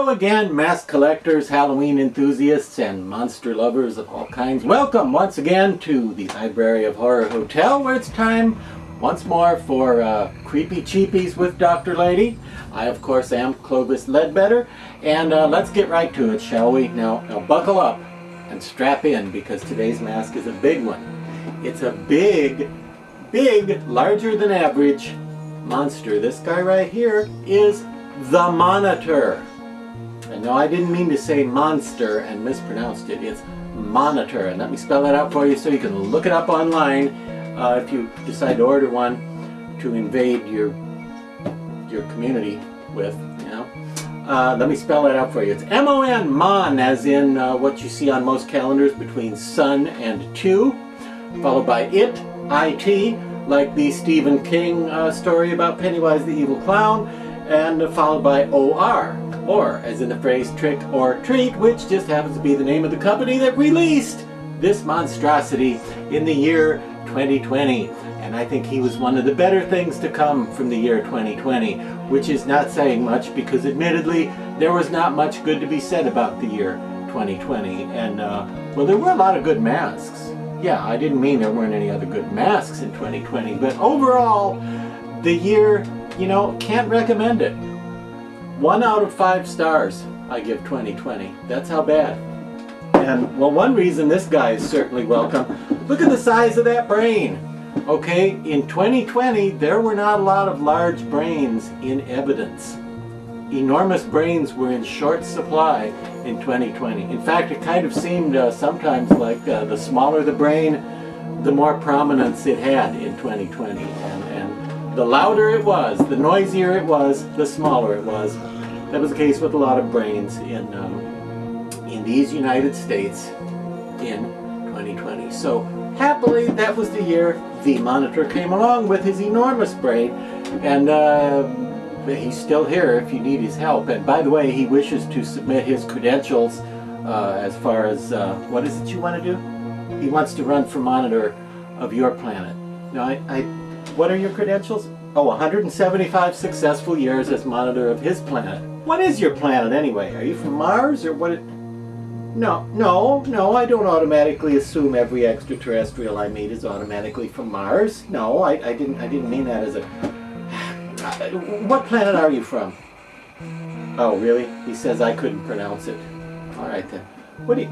Hello again, mask collectors, Halloween enthusiasts, and monster lovers of all kinds. Welcome once again to the Library of Horror Hotel, where it's time once more for Creepy Cheapies with Dr. Lady. I, of course, am Clovis Ledbetter, and let's get right to it, shall we? Now buckle up and strap in, because today's mask is a big one. It's a big, larger than average monster. This guy right here is the Monitor. And no, I didn't mean to say monster and mispronounced it. It's Monitor. And let me spell that out for you so you can look it up online if you decide to order one to invade your community with, you know. Let me spell that out for you. It's M-O-N, Mon, as in what you see on most calendars between sun and 2, followed by it, I-T, like the Stephen King story about Pennywise the Evil Clown, and followed by O-R, or, as in the phrase trick or treat, which just happens to be the name of the company that released this monstrosity in the year 2020. And I think he was one of the better things to come from the year 2020, which is not saying much, because admittedly there was not much good to be said about the year 2020. And well, there were a lot of good masks. Yeah, I didn't mean there weren't any other good masks in 2020, but overall the year, you know, can't recommend it. 1 out of 5 stars I give 2020. That's how bad. And well, one reason this guy is certainly welcome, look at the size of that brain. Okay, in 2020 there were not a lot of large brains in evidence. Enormous brains were in short supply in 2020. In fact, it kind of seemed sometimes like the smaller the brain, the more prominence it had in 2020. And the louder it was, the noisier it was, the smaller it was. That was the case with a lot of brains in these United States in 2020. So happily, that was the year the Monitor came along with his enormous brain, and he's still here if you need his help. And by the way, he wishes to submit his credentials as far as what is it you want to do? He wants to run for Monitor of your planet. Now, what are your credentials? Oh, 175 successful years as Monitor of his planet. What is your planet anyway? Are you from Mars or what? No, I don't automatically assume every extraterrestrial I meet is automatically from Mars. No, I didn't mean that as a... What planet are you from? Oh, really? He says I couldn't pronounce it. All right then. What do you...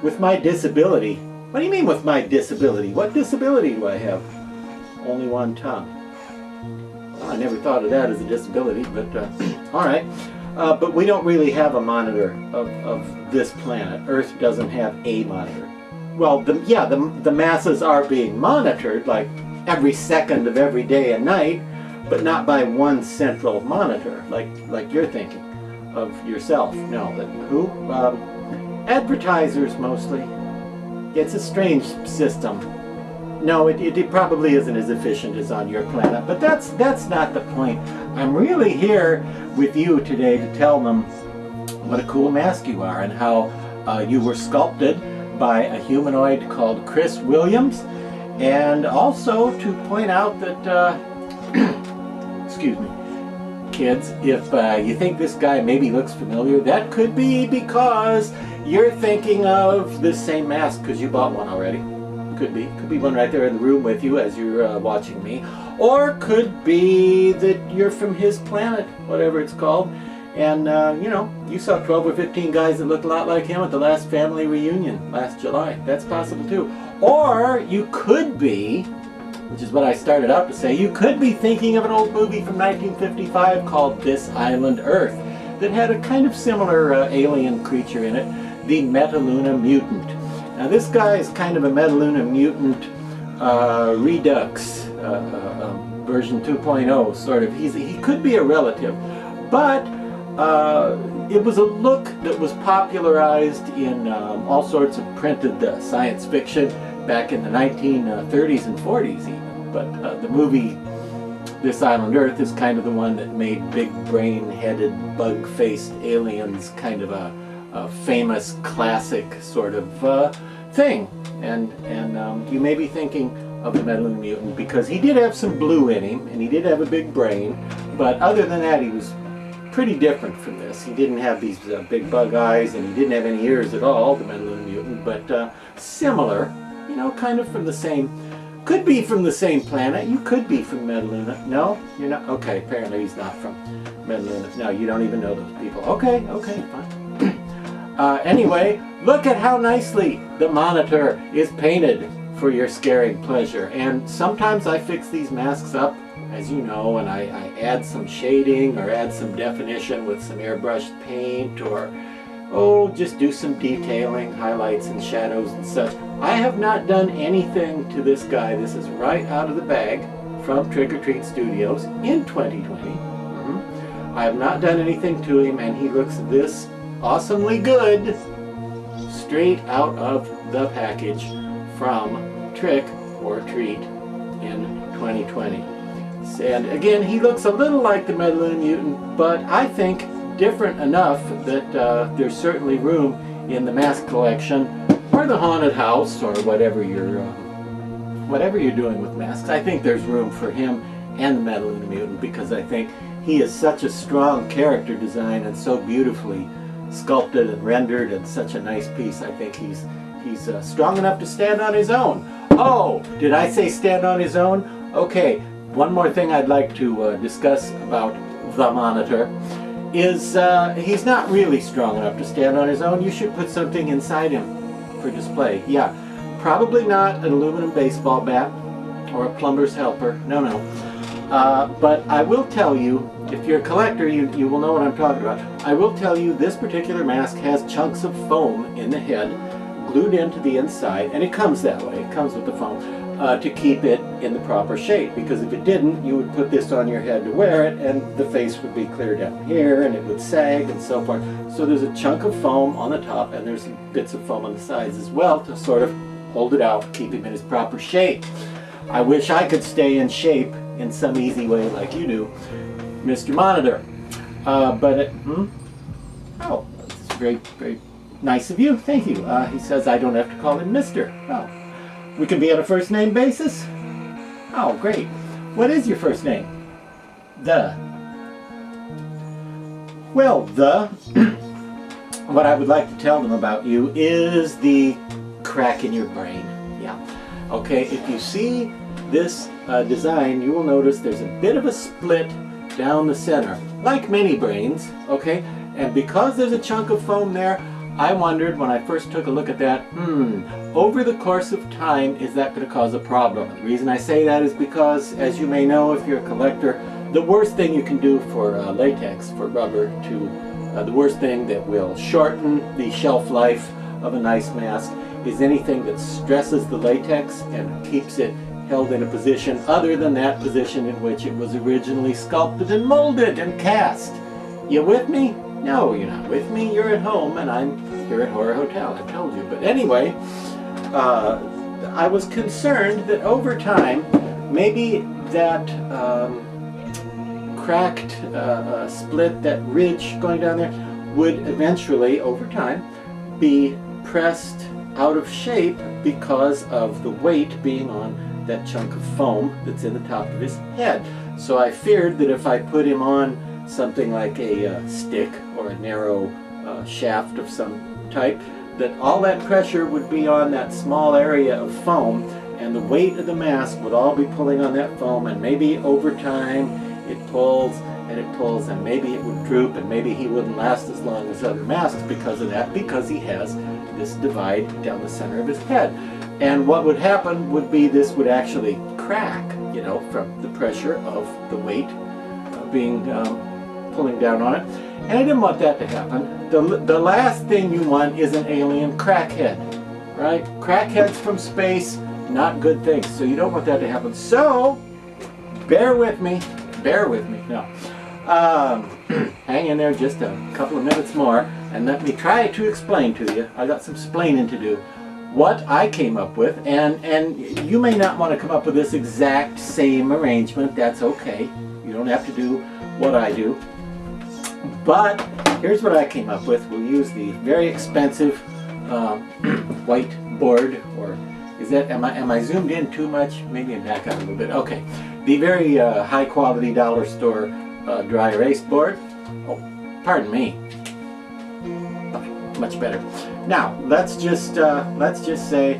With my disability? What do you mean with my disability? What disability do I have? Only one tongue. Well, I never thought of that as a disability, but all right. But we don't really have a monitor of this planet. Earth doesn't have a monitor. Well, the masses are being monitored, like every second of every day and night, but not by one central monitor, like you're thinking of yourself. No, who? Advertisers mostly. It's a strange system. No, it probably isn't as efficient as on your planet, but that's not the point. I'm really here with you today to tell them what a cool mask you are, and how you were sculpted by a humanoid called Chris Williams, and also to point out that, excuse me, kids, if you think this guy maybe looks familiar, that could be because you're thinking of this same mask because you bought one already. Could be one right there in the room with you as you're watching me, or could be that you're from his planet, whatever it's called, and you know, you saw 12 or 15 guys that looked a lot like him at the last family reunion last July. That's possible too. Or you could be, which is what I started out to say, you could be thinking of an old movie from 1955 called This Island Earth that had a kind of similar alien creature in it, the Metaluna mutant. Now this guy is kind of a Metaluna mutant redux, version 2.0 sort of. He could be a relative, but it was a look that was popularized in all sorts of printed science fiction back in the 1930s and 40s even. But the movie This Island Earth is kind of the one that made big brain-headed, bug-faced aliens kind of a famous classic sort of thing, and you may be thinking of the Metaluna mutant because he did have some blue in him and he did have a big brain, but other than that he was pretty different from this. He didn't have these big bug eyes, and he didn't have any ears at all, the Metaluna mutant, but similar, you know, kind of from the same, could be from the same planet. You could be from Metaluna. No, you're not. Okay, apparently he's not from Metaluna. No, you don't even know those people. Okay, okay, fine. Anyway, look at how nicely the monitor is painted for your scaring pleasure. And sometimes I fix these masks up, as you know, and I add some shading or add some definition with some airbrushed paint, or just do some detailing, highlights and shadows and such. I have not done anything to this guy. This is right out of the bag from Trick or Treat Studios in 2020. I have not done anything to him, and he looks this awesomely good straight out of the package from Trick or Treat in 2020. And again, he looks a little like the Metaluna mutant, but I think different enough that there's certainly room in the mask collection or the haunted house or whatever you're doing with masks. I think there's room for him and the Metaluna mutant, because I think he is such a strong character design and so beautifully sculpted and rendered, and such a nice piece. I think he's strong enough to stand on his own. Oh, did I say stand on his own? Okay, one more thing I'd like to discuss about the monitor is he's not really strong enough to stand on his own. You should put something inside him for display. Yeah, probably not an aluminum baseball bat or a plumber's helper. No, no. But I will tell you, if you're a collector, you will know what I'm talking about. I will tell you this particular mask has chunks of foam in the head glued into the inside, and it comes that way. It comes with the foam to keep it in the proper shape, because if it didn't, you would put this on your head to wear it, and the face would be clear down here, and it would sag and so forth. So there's a chunk of foam on the top, and there's bits of foam on the sides as well to sort of hold it out, keep him in his proper shape. I wish I could stay in shape in some easy way like you do, Mr. Monitor. Oh, that's very, very nice of you. Thank you. He says I don't have to call him Mr. Oh, we can be on a first name basis? Oh, great. What is your first name? Well, what I would like to tell them about you is the crack in your brain. Yeah. Okay, if you see this design, you will notice there's a bit of a split down the center, like many brains, okay? And because there's a chunk of foam there, I wondered when I first took a look at that, over the course of time, is that going to cause a problem? And the reason I say that is because, as you may know if you're a collector, the worst thing you can do for latex, for rubber, the worst thing that will shorten the shelf life of a nice mask is anything that stresses the latex and keeps it held in a position other than that position in which it was originally sculpted and molded and cast. You with me? No, you're not with me. You're at home, and I'm here at Horror Hotel. I told you. But anyway, I was concerned that over time, maybe that cracked split, that ridge going down there, would eventually, over time, be pressed out of shape because of the weight being on that chunk of foam that's in the top of his head. So I feared that if I put him on something like a stick or a narrow shaft of some type, that all that pressure would be on that small area of foam, and the weight of the mask would all be pulling on that foam, and maybe over time it pulls and it pulls, and maybe it would droop, and maybe he wouldn't last as long as other masks because of that, because he has this divide down the center of his head. And what would happen would be this would actually crack, you know, from the pressure of the weight being pulling down on it. And I didn't want that to happen. The last thing you want is an alien crackhead, right? Crackheads from space, not good things. So you don't want that to happen. So, bear with me. Bear with me. No. Hang in there just a couple of minutes more and let me try to explain to you. I got some splaining to do. What I came up with, and you may not want to come up with this exact same arrangement. That's okay. You don't have to do what I do. But here's what I came up with. We'll use the very expensive white board, or is that, am I zoomed in too much? Maybe I'm back out a little bit. Okay. The very high quality dollar store dry erase board. Oh, pardon me. Much better. Now let's just say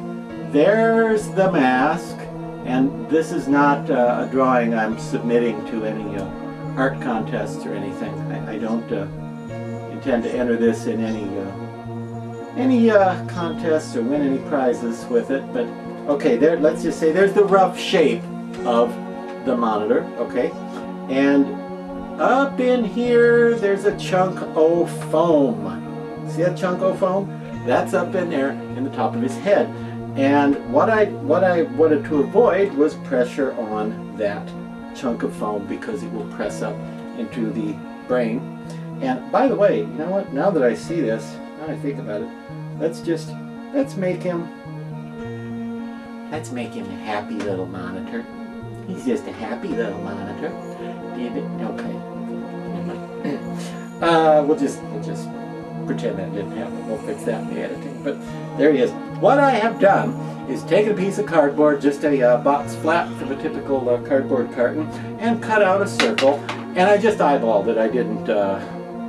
there's the mask, and this is not a drawing I'm submitting to any art contests or anything. I don't intend to enter this in any contests or win any prizes with it. But okay, there. Let's just say there's the rough shape of the monitor. Okay, and up in here there's a chunk of foam. See that chunk of foam? That's up in there in the top of his head. And what I wanted to avoid was pressure on that chunk of foam, because it will press up into the brain. And by the way, you know what? Now that I see this, now I think about it, let's make him a happy little monitor. He's just a happy little monitor. Okay. We'll just pretend that didn't happen. We'll fix that in the editing. But there he is. What I have done is taken a piece of cardboard, just a box flap from a typical cardboard carton, and cut out a circle. And I just eyeballed it. I didn't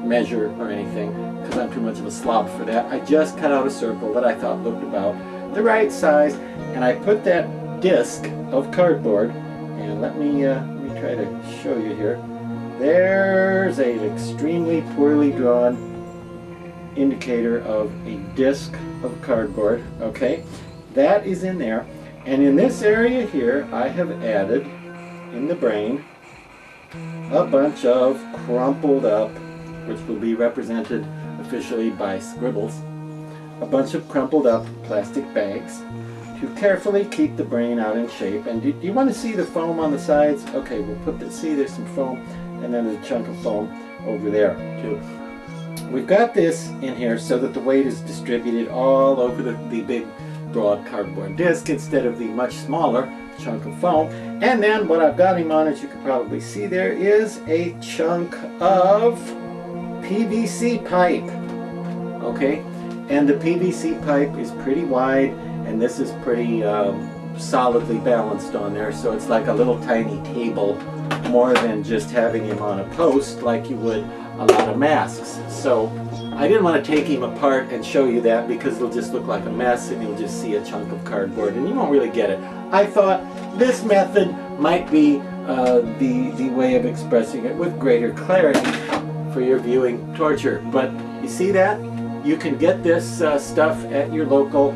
measure or anything, because I'm too much of a slob for that. I just cut out a circle that I thought looked about the right size, and I put that disc of cardboard, and let me try to show you here. There's an extremely poorly drawn indicator of a disc of cardboard. Okay, that is in there, and in this area here I have added in the brain a bunch of crumpled up, which will be represented officially by scribbles, a bunch of crumpled up plastic bags to carefully keep the brain out in shape. And do you want to see the foam on the sides? Okay, we'll put the, see, there's some foam, and then there's a chunk of foam over there too. We've got this in here so that the weight is distributed all over the big broad cardboard disc instead of the much smaller chunk of foam. And then what I've got him on, as you can probably see there, is a chunk of PVC pipe. Okay, and the PVC pipe is pretty wide, and this is pretty solidly balanced on there, so it's like a little tiny table, more than just having him on a post like you would a lot of masks. So I didn't want to take him apart and show you that, because it'll just look like a mess and you'll just see a chunk of cardboard and you won't really get it. I thought this method might be the way of expressing it with greater clarity for your viewing torture. But you see that? You can get this stuff at your local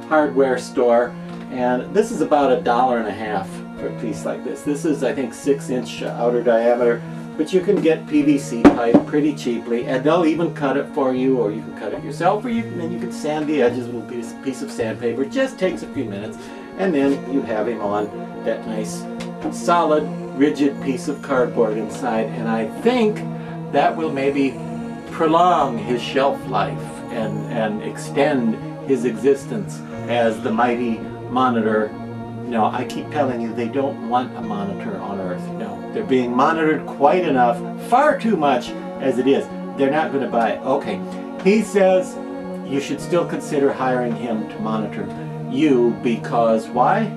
hardware store, and this is about $1.50 for a piece like this. This is, I think, 6-inch outer diameter. But you can get PVC pipe pretty cheaply, and they'll even cut it for you, or you can cut it yourself, or then you can sand the edges with a piece of sandpaper. It just takes a few minutes, and then you have him on that nice, solid, rigid piece of cardboard inside. And I think that will maybe prolong his shelf life and extend his existence as the mighty monitor. No, I keep telling you, they don't want a monitor on Earth. No, they're being monitored quite enough, far too much as it is. They're not going to buy it. Okay, he says you should still consider hiring him to monitor you, because why?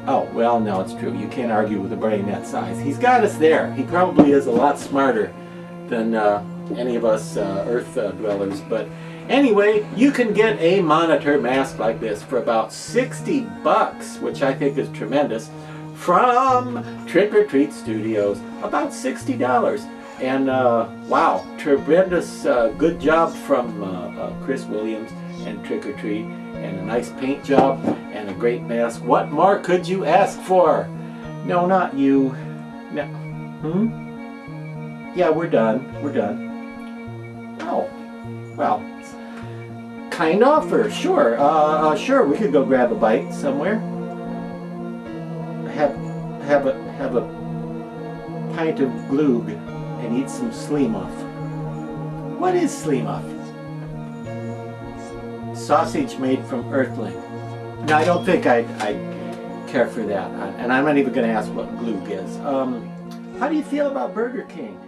Oh, well, no, it's true. You can't argue with a brain that size. He's got us there. He probably is a lot smarter than any of us Earth dwellers. But anyway, you can get a monitor mask like this for about $60, which I think is tremendous, from Trick or Treat Studios. About $60. And wow, tremendous good job from Chris Williams and Trick or Treat, and a nice paint job and a great mask. What more could you ask for? No, not you. No. Yeah, we're done. We're done. Oh, well, kind offer. Sure. Sure. We could go grab a bite somewhere. Have a pint of glug and eat some Sleemuff. What is Sleemuff? Sausage made from earthling. No, I don't think I'd care for that. And I'm not even going to ask what glug is. How do you feel about Burger King?